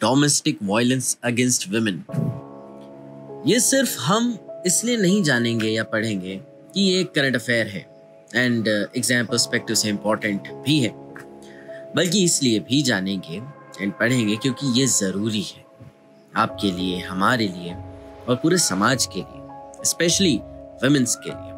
Domestic violence against women. ये सिर्फ हम इसलिए नहीं जानेंगे या पढ़ेंगे कि ये एक करंट अफेयर है एंड एग्जाम पर्सपेक्टिव से इम्पोर्टेंट भी है, बल्कि इसलिए भी जानेंगे एंड पढ़ेंगे क्योंकि ये ज़रूरी है आपके लिए, हमारे लिए और पूरे समाज के लिए, स्पेशली विमेन्स के लिए।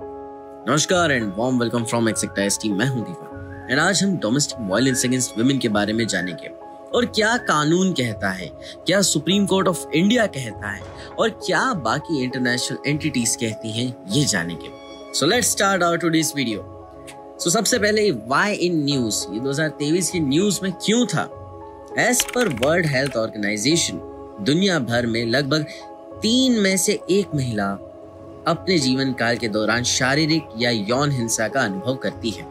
नमस्कार एंड वार्म वेलकम फ्रॉम एक्सेक्टाइज टीम। मैं हूं दीपक एंड आज हम डोमेस्टिक वायलेंस अगेंस्ट विमेन के बारे में जानेंगे और क्या कानून कहता है, क्या सुप्रीम कोर्ट ऑफ इंडिया कहता है और क्या बाकी इंटरनेशनल एंटिटीज कहती हैं, ये जानेंगे। So let's start our today's video. So सबसे पहले व्हाई इन न्यूज, ये 2023 की न्यूज में क्यों था। As per world health organisation दुनिया भर में लगभग 3 में से 1 महिला अपने जीवन काल के दौरान शारीरिक या यौन हिंसा का अनुभव करती है।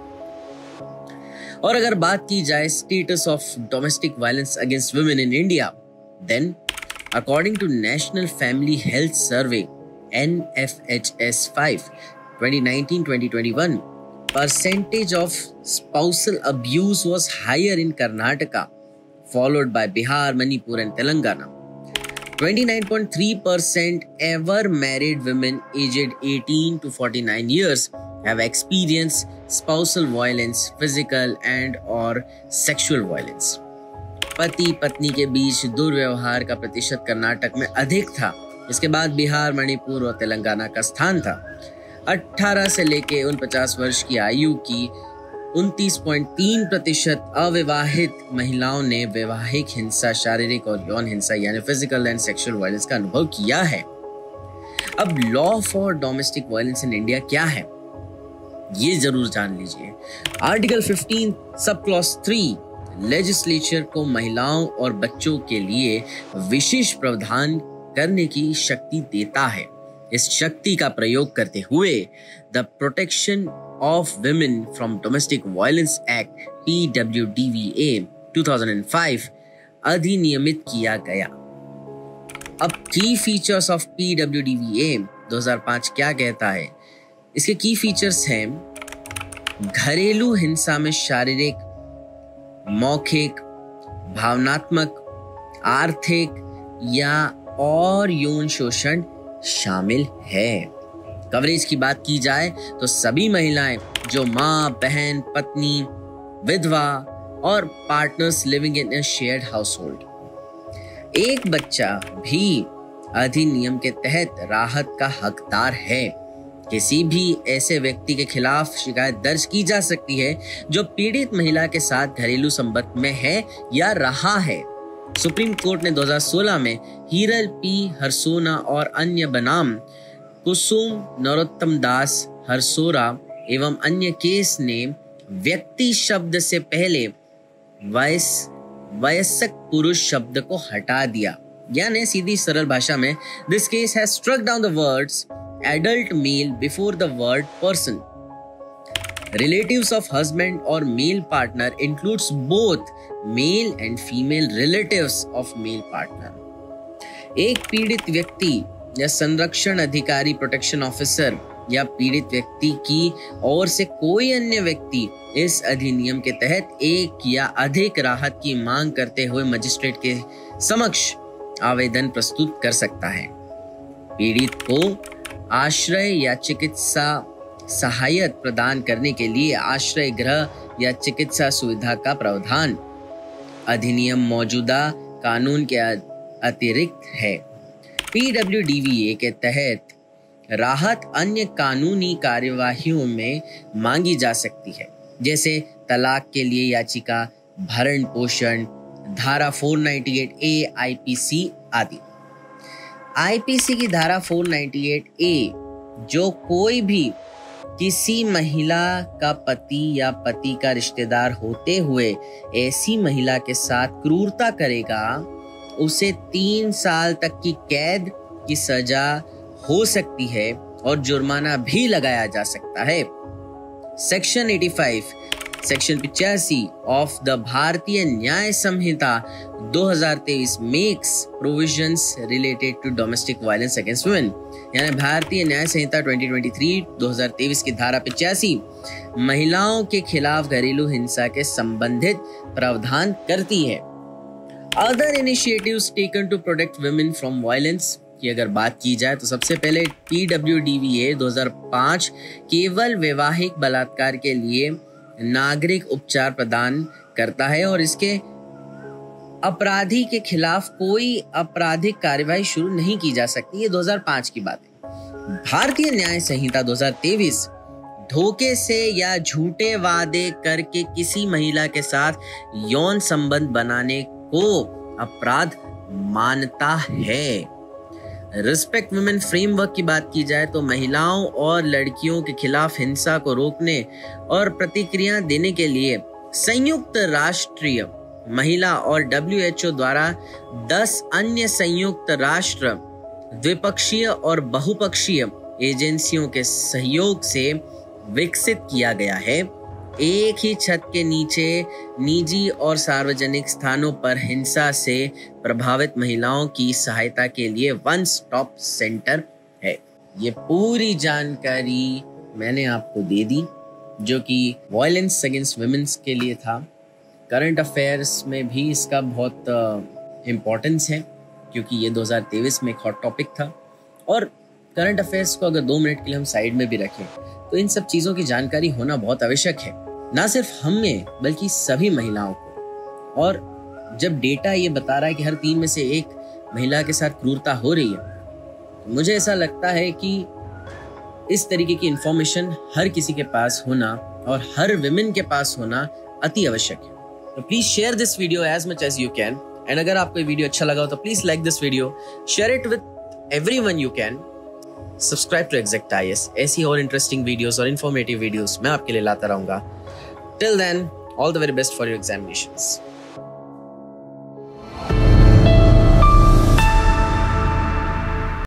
और अगर बात की जाए status of domestic violence against women in India, then according to national family health survey NFHS 5 2019-2021, percentage of spousal abuse was higher in Karnataka, followed by Bihar, Manipur and Telangana. 29.3% ever married women aged 18 to 49 years have experienced spousal violence, physical and or sexual violence. पति पत्नी के बीच दुर्व्यवहार का प्रतिशत कर्नाटक में अधिक था। इसके बाद बिहार, मणिपुर और तेलंगाना का स्थान था। 18 से लेके 49 वर्ष की आयु की 29.3% अविवाहित महिलाओं ने वैवाहिक हिंसा, शारीरिक और यौन हिंसा यानी फिजिकल एंड सेक्सुअल वायलेंस का अनुभव किया है। अब law for domestic violence in India क्या है, ये जरूर जान लीजिए। आर्टिकल 15 सब क्लॉज 3 लेजिस्लेचर को महिलाओं और बच्चों के लिए विशेष प्रावधान करने की शक्ति देता है। इस शक्ति का प्रयोग करते हुए the protection of women from domestic violence act PWDVA 2005 अधिनियमित किया गया। अब की फीचर्स ऑफ PWDVA 2005 क्या कहता है? इसके की फीचर्स हैं घरेलू हिंसा में शारीरिक, मौखिक, भावनात्मक, आर्थिक या और यौन शोषण शामिल है। कवरेज की बात की जाए तो सभी महिलाएं जो मां, बहन, पत्नी, विधवा और partners living in a shared household. एक बच्चा भी अधिनियम के तहत राहत का हकदार है। किसी भी ऐसे व्यक्ति के खिलाफ शिकायत दर्ज की जा सकती है जो पीड़ित महिला के साथ घरेलू संबंध में है या रहा है। सुप्रीम कोर्ट ने 2016 में हीरल P हरसोना और अन्य बनाम कुसुम नरोत्तम दास हरसोरा एवं अन्य केस ने व्यक्ति शब्द से पहले वयस्क पुरुष शब्द को हटा दिया। यानी सीधी सरल भाषा में this case has struck down the words adult male before the word person. Relatives of husband or male partner includes both male and female relatives of male partner. एक पीड़ित व्यक्ति या संरक्षण अधिकारी, प्रोटेक्शन ऑफिसर या पीड़ित व्यक्ति की ओर से कोई अन्य व्यक्ति इस अधिनियम के तहत एक या अधिक राहत की मांग करते हुए मजिस्ट्रेट के समक्ष आवेदन प्रस्तुत कर सकता है। पीड़ित को आश्रय या चिकित्सा सहायता प्रदान करने के लिए आश्रय गृह या चिकित्सा सुविधा का प्रावधान अधिनियम मौजूदा कानून के अतिरिक्त है। PWDVA के तहत राहत अन्य कानूनी कार्यवाहियों में मांगी जा सकती है, जैसे तलाक के लिए याचिका, भरण पोषण, धारा 498A IPC आदि। IPC की धारा 498A जो कोई भी किसी महिला का पति या पति का रिश्तेदार होते हुए ऐसी महिला के साथ क्रूरता करेगा, उसे 3 साल तक की कैद की सजा हो सकती है और जुर्माना भी लगाया जा सकता है। Section 85 section 85 of the Bharatiya Nyaya Sanhita 2023 makes provisions related to domestic violence against women यानी भारतीय न्याय संहिता 2023 की धारा 85 महिलाओं के खिलाफ घरेलू हिंसा के संबंधित प्रावधान करती है। Other initiatives taken to protect women from violence की अगर बात की जाए तो सबसे पहले PWDVA 2005 केवल वैवाहिक बलात्कार के लिए नागरिक उपचार प्रदान करता है और इसके अपराधी के खिलाफ कोई आपराधिक कार्यवाही शुरू नहीं की जा सकती। ये 2005 की बात है। भारतीय न्याय संहिता 2023 धोखे से या झूठे वादे करके किसी महिला के साथ यौन संबंध बनाने को अपराध मानता है। रिस्पेक्ट वुमेन फ्रेमवर्क की बात की जाए तो महिलाओं और लड़कियों के खिलाफ हिंसा को रोकने और प्रतिक्रिया देने के लिए संयुक्त राष्ट्रीय महिला और WHO द्वारा 10 अन्य संयुक्त राष्ट्र द्विपक्षीय और बहुपक्षीय एजेंसियों के सहयोग से विकसित किया गया है। एक ही छत के नीचे निजी और सार्वजनिक स्थानों पर हिंसा से प्रभावित महिलाओं की सहायता के लिए वन स्टॉप सेंटर है। ये पूरी जानकारी मैंने आपको दे दी जो कि वायलेंस अगेंस्ट वुमेन्स के लिए था। करंट अफेयर्स में भी इसका बहुत इम्पोर्टेंस है क्योंकि ये 2023 में एक हॉट टॉपिक था। और करंट अफेयर्स को अगर 2 मिनट के लिए हम साइड में भी रखें तो इन सब चीज़ों की जानकारी होना बहुत आवश्यक है, ना सिर्फ हमें बल्कि सभी महिलाओं को। और जब डेटा ये बता रहा है कि हर 3 में से 1 महिला के साथ क्रूरता हो रही है तो मुझे ऐसा लगता है कि इस तरीके की इंफॉर्मेशन हर किसी के पास होना और हर विमेन के पास होना अति आवश्यक है। तो please share this video as much as you can. And अगर आपको ये वीडियो अच्छा लगा हो तो please like this video, share it with everyone you can, subscribe to exact IAS। ऐसी और इंटरेस्टिंग वीडियोस और इन्फॉर्मेटिव वीडियोस मैं आपके लिए लाता रहूंगा। Till then, all the very best for your examinations.